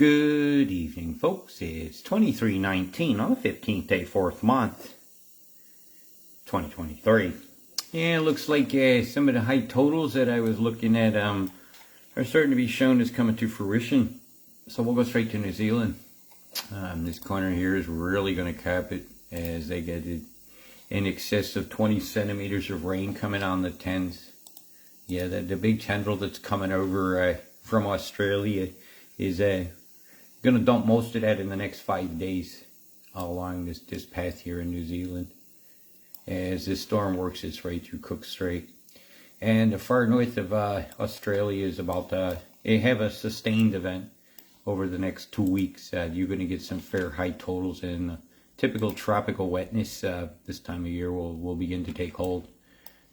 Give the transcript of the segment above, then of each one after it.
Good evening, folks. It's 23/19 on the 15th day, 4th month, 2023. Yeah, it looks like some of the high totals that I was looking at are starting to be shown as coming to fruition. So we'll go straight to New Zealand. This corner here is really going to cap it as they get it in excess of 20 centimeters of rain coming on the 10s. Yeah, the big tendril that's coming over from Australia is going to dump most of that in the next 5 days along this path here in New Zealand as this storm works its way through Cook Strait. And the far north of Australia is about to have a sustained event over the next 2 weeks. You're going to get some fair high totals, and typical tropical wetness this time of year will begin to take hold.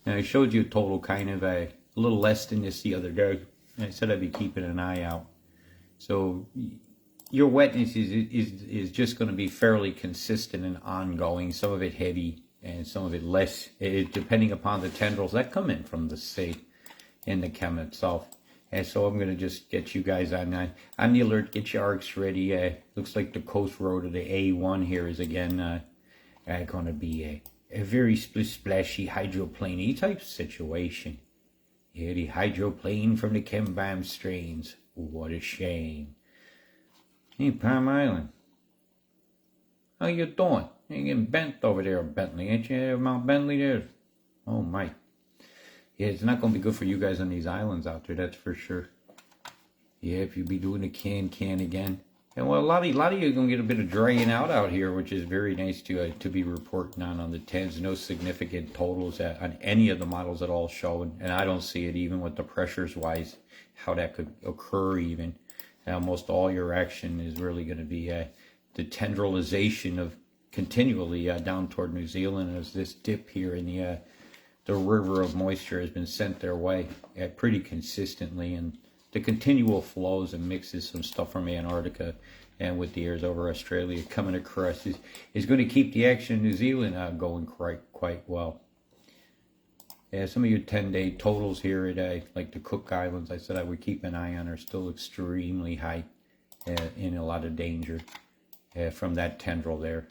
Now, I showed you a total kind of a little less than this the other day. I said I'd be keeping an eye out. So your wetness is just going to be fairly consistent and ongoing. Some of it heavy and some of it less, depending upon the tendrils that come in from the sea and the chem itself. And so I'm going to just get you guys on the alert, get your arcs ready. Looks like the coast road of the A1 here is again going to be a very splashy hydroplane type situation. Yeah, the hydroplane from the Kembam strains. What a shame. Hey, Palm Island. How you doing? You're getting bent over there, Bentley, ain't you? Mount Bentley there. Oh, my. Yeah, it's not going to be good for you guys on these islands out there, that's for sure. Yeah, if you be doing a can again. And well, a lot of you are going to get a bit of drying out here, which is very nice to be reporting on the 10s. No significant totals on any of the models at all showing. And I don't see it even with the pressures-wise, how that could occur even. Almost all your action is really going to be the tendrilization of continually down toward New Zealand as this dip here in the river of moisture has been sent their way pretty consistently, and the continual flows and mixes some stuff from Antarctica and with the airs over Australia coming across is going to keep the action in New Zealand going quite well. Yeah, some of your 10-day totals here at like the Cook Islands, I said I would keep an eye on, are still extremely high, in a lot of danger from that tendril there.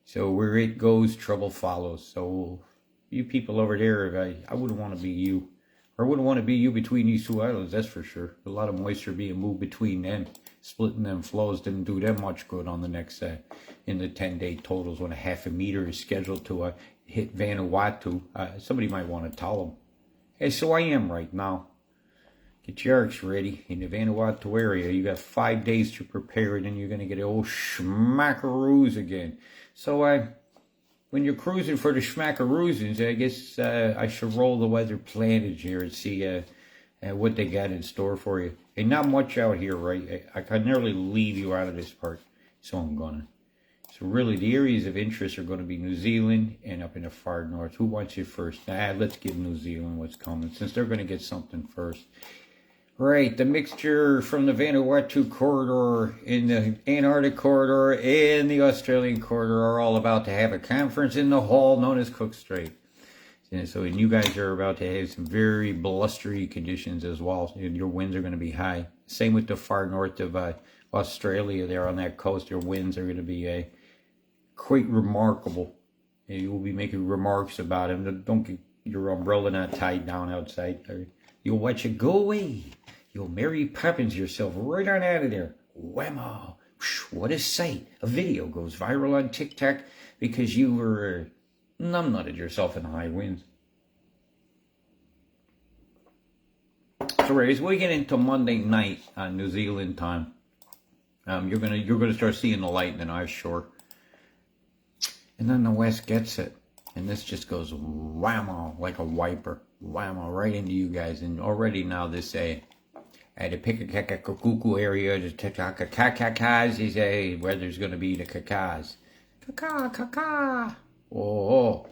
So where it goes, trouble follows. So you people over there, I wouldn't want to be you. Or I wouldn't want to be you between these two islands, that's for sure. A lot of moisture being moved between them. Splitting them flows didn't do them much good on the next, in the 10-day totals when a half a meter is scheduled to hit Vanuatu. Somebody might want to tell them, hey, so I am right now. Get your arcs ready in the Vanuatu area. You got 5 days to prepare it, and you're going to get an old schmackaroos again. So when you're cruising for the schmackaroosins, I guess I should roll the weather planet here and see what they got in store for you. And not much out here, right? I can nearly leave you out of this part, so I'm gonna. So really, the areas of interest are going to be New Zealand and up in the far north. Who wants you first? Let's give New Zealand what's coming, since they're going to get something first. Right, the mixture from the Vanuatu corridor, in the Antarctic corridor, and the Australian corridor are all about to have a conference in the hall known as Cook Strait. And so you guys are about to have some very blustery conditions as well. Your winds are going to be high. Same with the far north of Australia there on that coast. Your winds are going to be quite remarkable. You will be making remarks about them. Don't get your umbrella not tied down outside. You'll watch it go away. You'll Mary Poppins yourself right on out of there. Whammo. What a sight. A video goes viral on TikTok because you were numbnutted yourself in high winds. So as we get into Monday night on New Zealand time, you're gonna start seeing the light in the North Shore. And then the West gets it. And this just goes whammo like a wiper. Whammo right into you guys. And already now this the Pikakakuku area, the Kakakakas is where there's going to be the kakas. Kaka. Oh.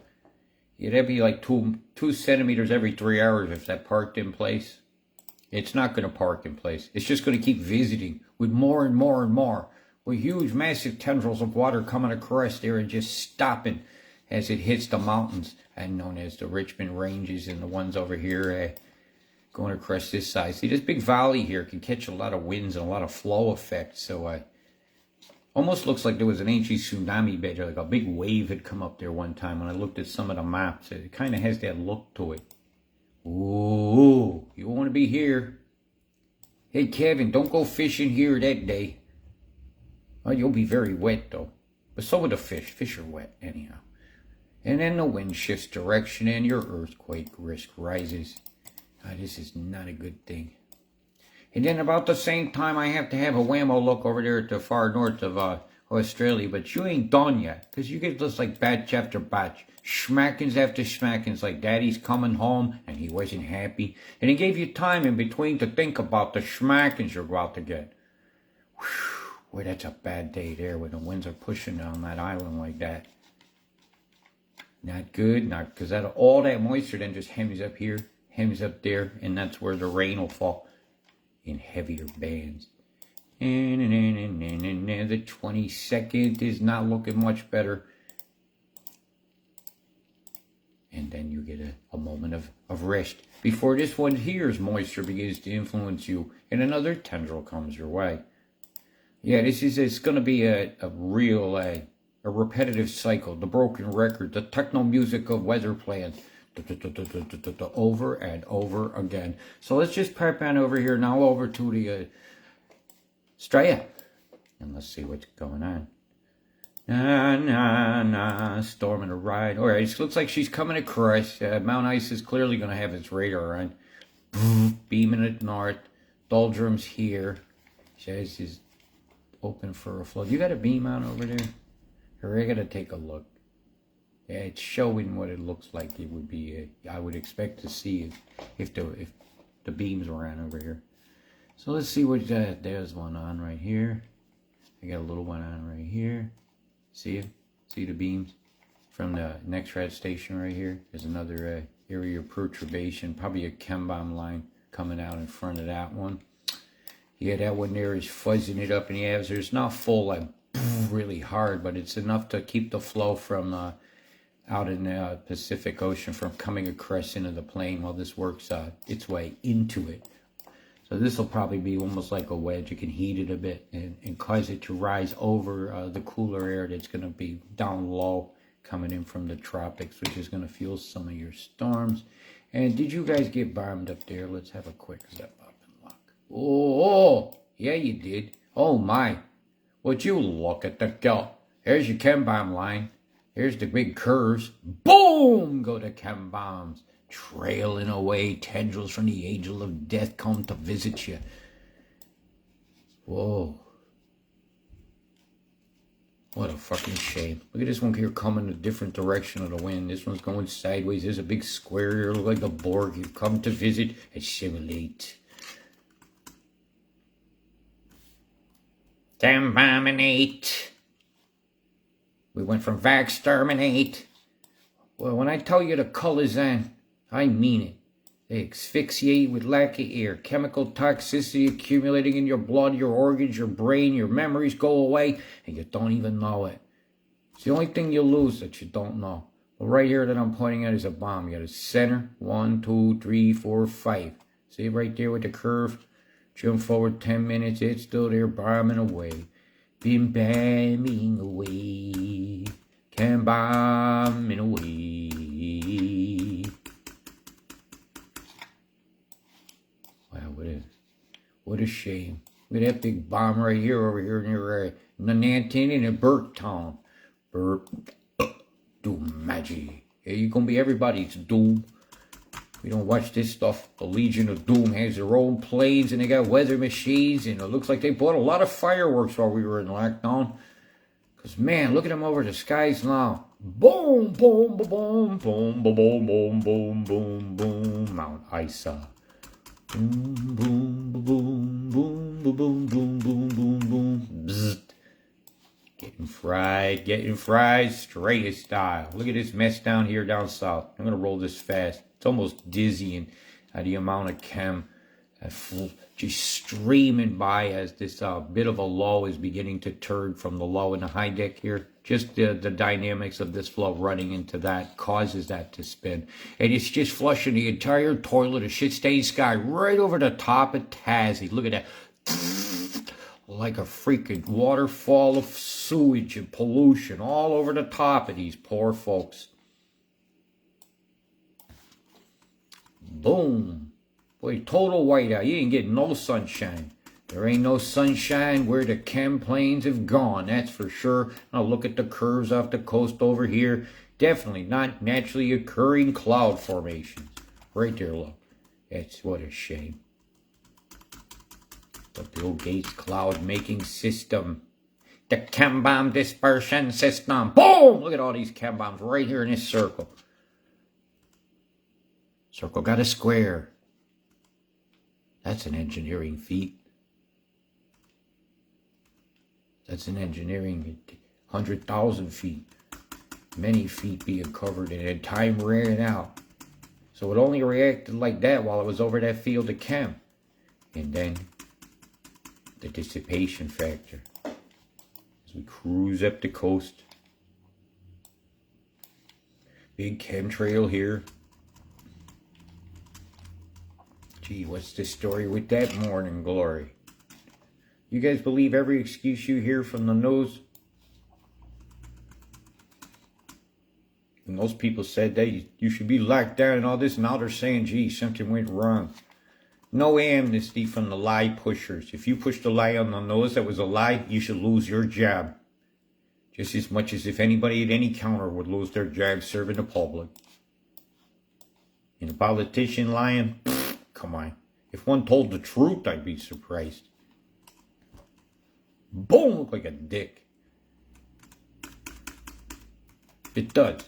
Yeah, that'd be like 2 centimeters every 3 hours if that parked in place. It's not going to park in place. It's just going to keep visiting with more and more and more. With huge, massive tendrils of water coming across there and just stopping as it hits the mountains, and known as the Richmond Ranges, and the ones over here going across this side. See, this big valley here can catch a lot of winds and a lot of flow effect. So almost looks like there was an ancient tsunami bed, like a big wave had come up there one time when I looked at some of the maps. It kind of has that look to it. Ooh, you want to be here. Hey, Kevin, don't go fishing here that day. Oh, you'll be very wet, though. But so are the fish. Fish are wet, anyhow. And then the wind shifts direction and your earthquake risk rises. This is not a good thing. And then about the same time, I have to have a whammo look over there at the far north of Australia. But you ain't done yet. Because you get just like batch after batch. Schmackins after schmackins, like Daddy's coming home and he wasn't happy. And he gave you time in between to think about the schmackins you're about to get. Whew, boy, that's a bad day there when the winds are pushing down that island like that. Not good, not because all that moisture then just hems up here, hems up there, and that's where the rain will fall in heavier bands. And the 22nd is not looking much better. And then you get a moment of rest before this one here's moisture begins to influence you and another tendril comes your way. Yeah, it's going to be a real, a repetitive cycle, the broken record, the techno music of weather plans, over and over again. So let's just pipe on over here now over to the Australia and let's see what's going on. Storming a ride. All right, it looks like she's coming across. Mount Ice is clearly going to have its radar on. Beaming it north. Doldrums here. Says is open for a flood. You got a beam on over there? Or I got to take a look. Yeah, it's showing what it looks like it would be. I would expect to see if the beams were on over here. So let's see what there's one on right here. I got a little one on right here. See it? See the beams from the next rad station right here? There's another area of perturbation, probably a chem bomb line coming out in front of that one. Yeah, that one there is fuzzing it up in the avs. It's not full like really hard, but it's enough to keep the flow from out in the Pacific Ocean from coming across into the plane while this works its way into it. So this will probably be almost like a wedge. You can heat it a bit and cause it to rise over the cooler air that's going to be down low coming in from the tropics, which is going to fuel some of your storms. And did you guys get bombed up there? Let's have a quick zip up and look. Oh, yeah, you did. Oh, my. Would you look at the go? Here's your chem bomb line. Here's the big curves. Boom! Go the chem bombs. Trailing away, tendrils from the angel of death come to visit you. Whoa. What a fucking shame. Look at this one here coming a different direction of the wind. This one's going sideways. There's a big square here. Look like the Borg. You come to visit, assimilate. Exterminate. We went from Vaxterminate. Well, when I tell you the colors on, I mean it. They asphyxiate with lack of air. Chemical toxicity accumulating in your blood, your organs, your brain, your memories go away, and you don't even know it. It's the only thing you lose that you don't know. But right here that I'm pointing at is a bomb. You got a center. 1, 2, 3, 4, 5. See it right there with the curve? Jump forward 10 minutes. It's still there bombing away. Been bombing away. Can bombing away. What a shame. Look at that big bomb right here over here near Nantin and Burtown. Doom magic. Yeah, you're going to be everybody's doom. We don't watch this stuff. The Legion of Doom has their own planes and they got weather machines and it looks like they bought a lot of fireworks while we were in lockdown. Because, man, look at them over the skies now. Boom, boom, boom, boom, boom, boom, boom, boom, boom, boom. Mount Isa. Boom, boom, boom, boom, boom, boom, boom, boom, boom, boom. Bzzzt. Getting fried, straight style. Look at this mess down here down south. I'm going to roll this fast. It's almost dizzying the amount of chem just streaming by as this bit of a low is beginning to turn from the low in the high deck here. Just the dynamics of this flow running into that causes that to spin. And it's just flushing the entire toilet of shit-stained sky right over the top of Tassie. Look at that. Like a freaking waterfall of sewage and pollution all over the top of these poor folks. Boom. Boy, total whiteout. You ain't getting no sunshine. There ain't no sunshine where the chem planes have gone, that's for sure. Now look at the curves off the coast over here. Definitely not naturally occurring cloud formations. Right there, look. That's what a shame. The Bill Gates cloud making system. The chem bomb dispersion system. Boom! Look at all these chem bombs right here in this circle. Circle got a square. That's an engineering feat. That's an engineering 100,000 feet. Many feet being covered and time ran out. So it only reacted like that while it was over that field of chem. And then the dissipation factor as we cruise up the coast. Big chemtrail here. Gee, what's the story with that morning glory? You guys believe every excuse you hear from the news? And those people said that you should be locked down and all this, now they're saying, gee, something went wrong. No amnesty from the lie pushers. If you push the lie on the nose that was a lie, you should lose your job. Just as much as if anybody at any counter would lose their job serving the public. And a politician lying? Pfft, come on. If one told the truth, I'd be surprised. Boom! Look like a dick. It does.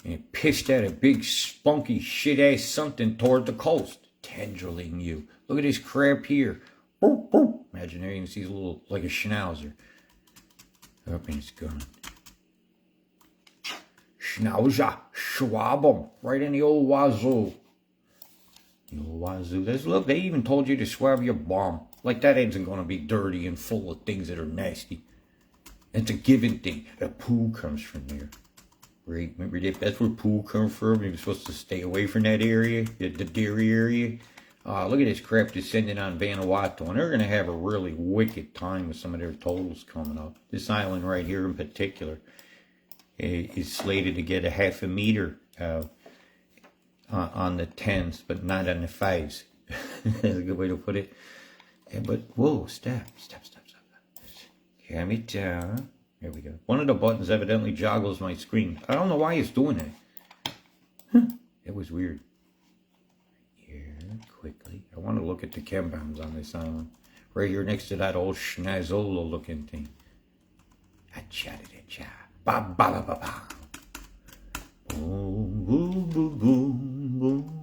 And it pissed out a big, spunky, shit-ass something toward the coast. Tendriling you. Look at this crap here. Boop, boop. Imagine there you can see a little, like a schnauzer. Up and it's gone. Schnauzer, schwab 'em. Right in the old wazoo. The old wazoo. Look, they even told you to swab your bum. Like that isn't going to be dirty and full of things that are nasty. It's a given thing. The poo comes from there. Right? Remember that? That's where poo comes from. You're supposed to stay away from that area, the dairy area. Look at this crap descending on Vanuatu, and they're going to have a really wicked time with some of their totals coming up. This island right here in particular is slated to get a 0.5 meter on the 10s, but not on the 5s. That's a good way to put it. Yeah, but, whoa, stop. Calm it down. There we go. One of the buttons evidently joggles my screen. I don't know why it's doing that. Huh. It was weird. Here, quickly. I want to look at the chem bombs on this island. Right here next to that old schnazola looking thing. Acha-da-da-cha. Ba-ba-ba-ba-ba. Boom, boom, boom, boom, boom.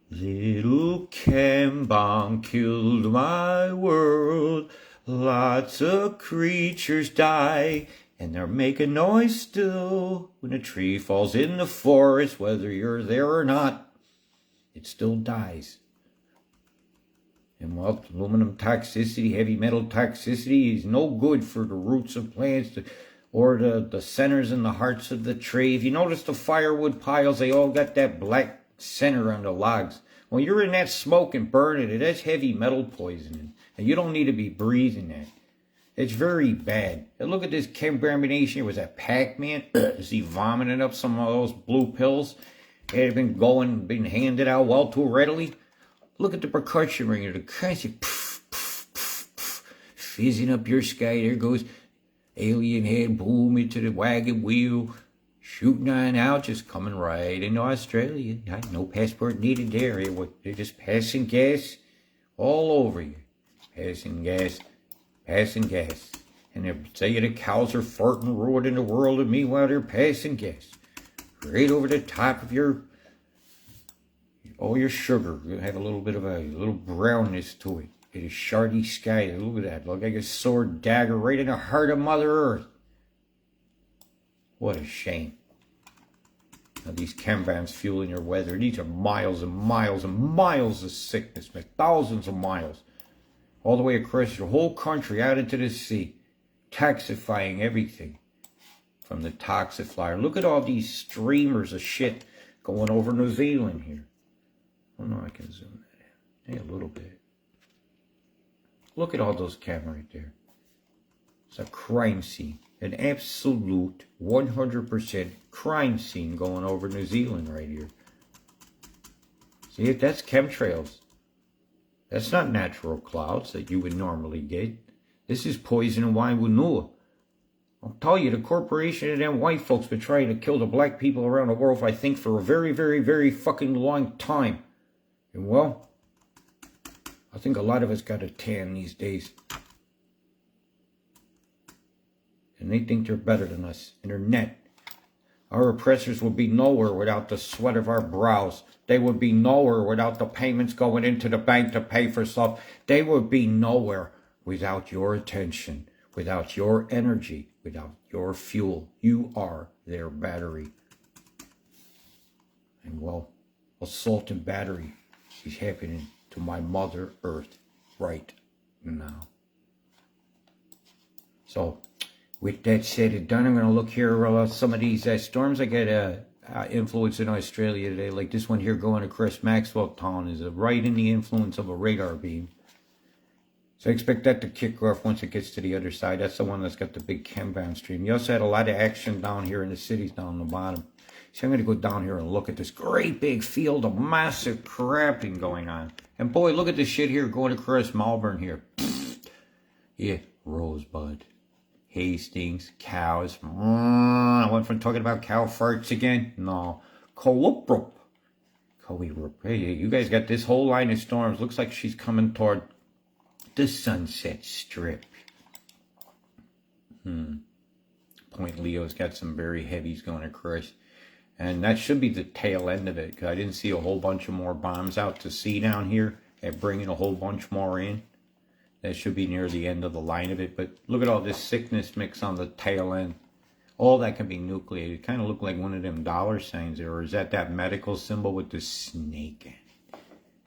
Little chem bomb killed my world. Lots of creatures die, and they're making noise still. When a tree falls in the forest, whether you're there or not, it still dies. And well, aluminum toxicity, heavy metal toxicity is no good for the roots of plants or the centers and the hearts of the tree. If you notice the firewood piles, they all got that black center on the logs. When you're in that smoke and burning it, that's heavy metal poisoning. And you don't need to be breathing that. It's very bad. And look at this combination. It was a Pac-Man. Is he vomiting up some of those blue pills? It had been handed out well too readily. Look at the percussion ring. The constant fizzing up your sky. There goes alien head, boom, into the wagon wheel. Shooting on out, just coming right into Australia. No passport needed there. They're just passing gas all over you. Passing gas. And they're saying the cows are farting, ruining the world, and meanwhile they're passing gas. Right over the top of your sugar. You have a little bit of a little brownness to it. It is shardy sky. Look at that. Look like a sword dagger right in the heart of Mother Earth. What a shame. Now, these chem bands fueling your weather. These are miles and miles and miles of sickness, man. Thousands of miles. All the way across your whole country, out into the sea. Taxifying everything. From the toxifier. Look at all these streamers of shit going over New Zealand here. Oh no, I can zoom that in. Hey, a little bit. Look at all those cameras right there. It's a crime scene. An absolute 100% crime scene going over New Zealand right here. See, that's chemtrails. That's not natural clouds that you would normally get. This is poison and waiwunua. I'll tell you, the corporation and them white folks been trying to kill the black people around the world, I think, for a very, very, very fucking long time. And well, I think a lot of us got a tan these days. And they think they're better than us. And they're net. Our oppressors would be nowhere without the sweat of our brows. They would be nowhere without the payments going into the bank to pay for stuff. They would be nowhere without your attention, without your energy, without your fuel. You are their battery. And well, assault and battery is happening to my Mother Earth right now. So, with that said and done, I'm going to look here some of these storms I get influence in Australia today. Like this one here going across Maxwell Town is right in the influence of a radar beam. So I expect that to kick off once it gets to the other side. That's the one that's got the big chembound stream. You also had a lot of action down here in the cities down the bottom. So I'm going to go down here and look at this great big field of massive crapping going on. And boy, look at this shit here going across Melbourne here. Yeah, Rosebud. Hastings, cows. I went from talking about cow farts again. No. Coerup. Hey, you guys got this whole line of storms. Looks like she's coming toward the Sunset Strip. Point Leo's got some very heavies going across. And that should be the tail end of it. Because I didn't see a whole bunch of more bombs out to sea down here. And bringing a whole bunch more in. That should be near the end of the line of it. But look at all this sickness mix on the tail end. All that can be nucleated. It kind of looked like one of them dollar signs there. Or is that medical symbol with the snake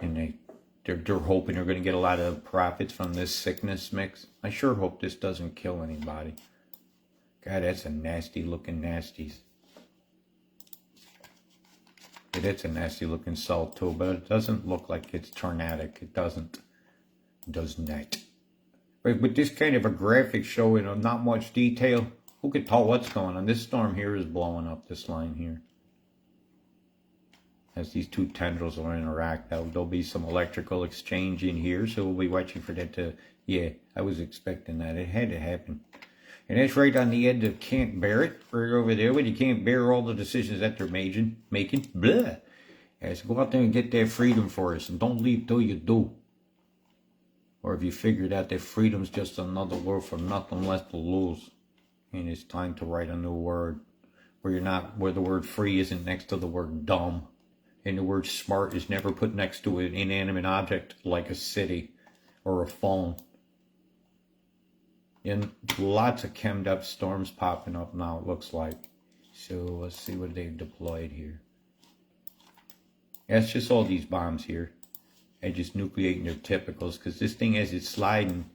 in it? And they're hoping they're going to get a lot of profits from this sickness mix. I sure hope this doesn't kill anybody. God, that's a nasty looking nasties. Yeah, that's a nasty looking salt too. But it doesn't look like it's tornadic. It doesn't. Does not. But with this kind of a graphic showing of not much detail, who could tell what's going on? This storm here is blowing up this line here. As these two tendrils will interact, there'll be some electrical exchange in here, so we'll be watching for that to, yeah, I was expecting that. It had to happen. And that's right on the end of can't bear it, right over there, when you can't bear all the decisions that they're making. Blah. Yeah, so go out there and get that freedom for us, and don't leave till you do. Or if you figured out that freedom's just another word for nothing left to lose. And it's time to write a new word. Where the word free isn't next to the word dumb. And the word smart is never put next to an inanimate object like a city or a phone. And lots of chemmed up storms popping up now, it looks like. So let's see what they've deployed here. Yeah, it's just all these bombs here. And just nucleating their typicals, because this thing, as it's sliding,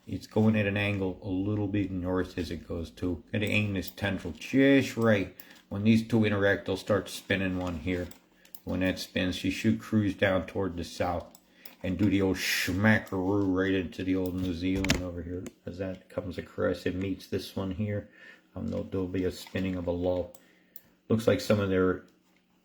it's going at an angle a little bit north as it goes too. Gotta aim this tendril just right. When these two interact, they'll start spinning one here. When that spins, she should cruise down toward the south and do the old schmackaroo right into the old New Zealand over here. As that comes across, it meets this one here. There'll be a spinning of a low. Looks like some of their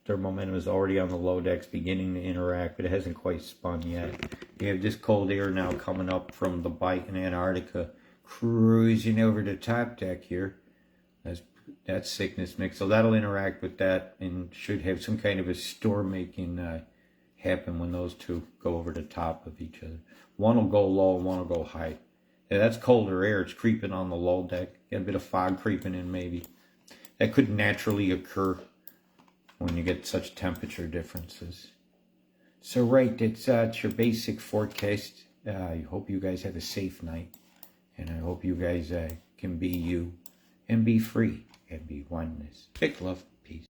momentum is already on the low decks, beginning to interact, but it hasn't quite spun yet. You have this cold air now coming up from the bight in Antarctica, cruising over the top deck here. That's sickness mix, so that'll interact with that and should have some kind of a storm making happen when those two go over the top of each other. One will go low and one will go high. Yeah, that's colder air. It's creeping on the low deck. Got a bit of fog creeping in maybe. That could naturally occur when you get such temperature differences. So right, it's your basic forecast. I hope you guys have a safe night. And I hope you guys can be you and be free and be oneness. Big love.